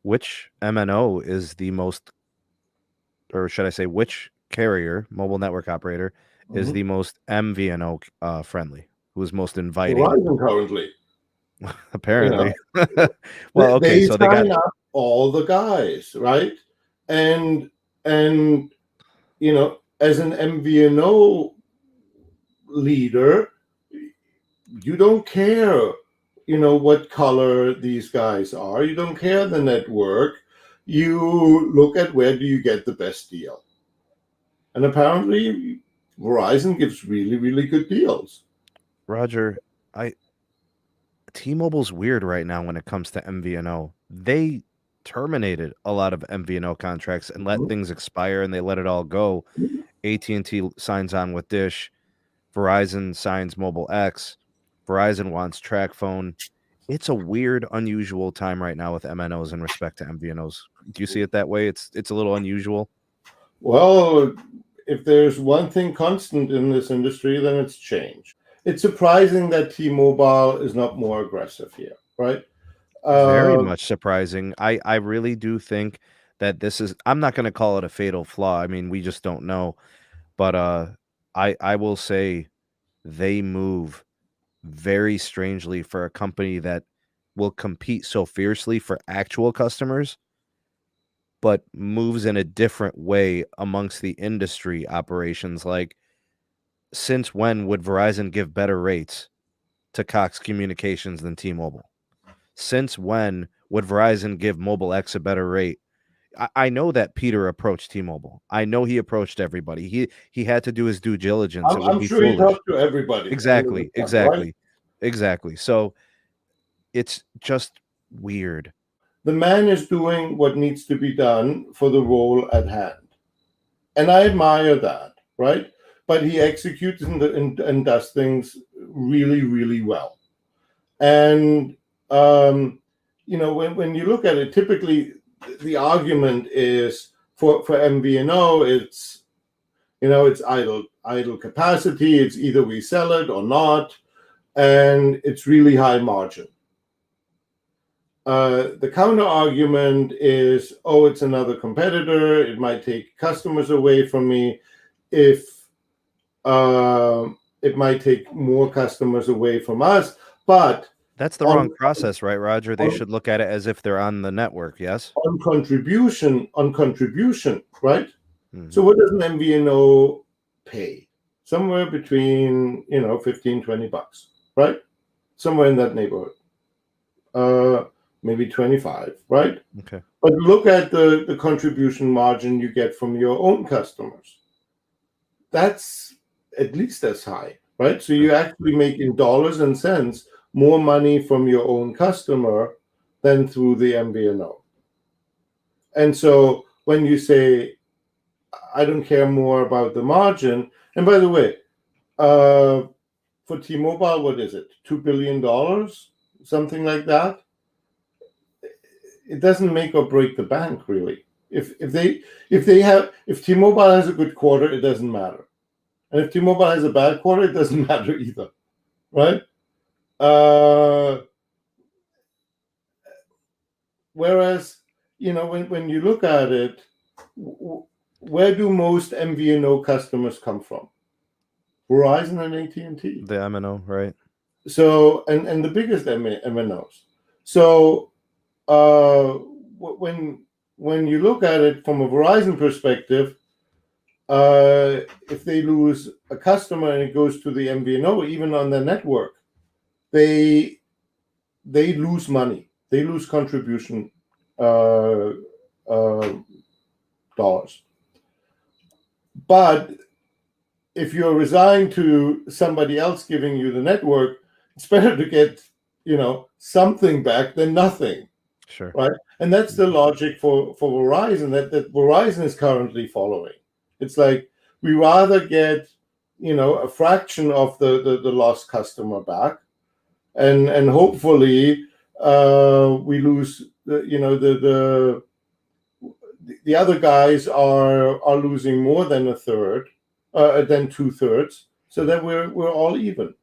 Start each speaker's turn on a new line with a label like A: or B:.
A: which MNO is the most, or should I say, which carrier, mobile network operator, is the most MVNO friendly? Who is most inviting?
B: Verizon currently.
A: Apparently.
B: Well,
A: okay,
B: they
A: so they got
B: sign up all the guys, right? And as an MVNO leader, you don't care, what color these guys are. You don't care the network. You look at where do you get the best deal. And apparently Verizon gives really, really good deals.
A: Roger. T-Mobile's weird right now when it comes to MVNO. They terminated a lot of MVNO contracts and let things expire, and they let it all go. AT&T signs on with Dish. Verizon signs MobileX. Verizon wants TracFone. It's a weird, unusual time right now with MNOs in respect to MVNOs. Do you see it that way? It's a little unusual.
B: Well, if there's one thing constant in this industry, then it's change. It's surprising that T-Mobile is not more aggressive here, right?
A: Very much surprising. I really do think that this is, I'm not going to call it a fatal flaw. I mean, we just don't know. But I will say they move very strangely for a company that will compete so fiercely for actual customers, but moves in a different way amongst the industry operations. Like, since when would Verizon give better rates to Cox Communications than T-Mobile? Since when would Verizon give MobileX a better rate? I know that Peter approached T-Mobile. I know he approached everybody. He had to do his due diligence. It would
B: I'm
A: be
B: sure he
A: foolish.
B: talked to everybody.
A: Exactly.
B: Right?
A: Exactly. So it's just weird.
B: The man is doing what needs to be done for the role at hand. And I admire that, right? But he executes and does things really, really well. And, when you look at it, typically the argument is for MVNO, it's idle capacity. It's either we sell it or not. And it's really high margin. The counter argument is, it's another competitor. It might take customers away from me. It might take more customers away from us. But
A: that's the wrong process, right, Roger? They should look at it as if they're on the network. Yes.
B: On contribution, right? Mm-hmm. So what does an MVNO pay? Somewhere between $15-$20, right? Somewhere in that neighborhood. Maybe 25, right?
A: Okay.
B: But look at the contribution margin you get from your own customers. That's at least as high, right? So you actually make in dollars and cents more money from your own customer than through the MVNO. And so when you say, I don't care more about the margin, and by the way, for T-Mobile, what is it? $2 billion? Something like that? It doesn't make or break the bank, really. If T-Mobile has a good quarter, it doesn't matter. And if T-Mobile has a bad quarter, it doesn't matter either, right? Whereas, when you look at it, where do most MVNO customers come from? Verizon and AT&T.
A: The MNO, right?
B: So, and the biggest MNOs. So, when you look at it from a Verizon perspective, if they lose a customer and it goes to the MVNO, even on their network, they lose money. They lose contribution dollars. But if you're resigned to somebody else giving you the network, it's better to get something back than nothing.
A: Sure.
B: Right. And that's the logic for Verizon that Verizon is currently following. It's like we rather get a fraction of the lost customer back, and hopefully we lose the other guys are losing more than a third, than 2/3, so that we're all even.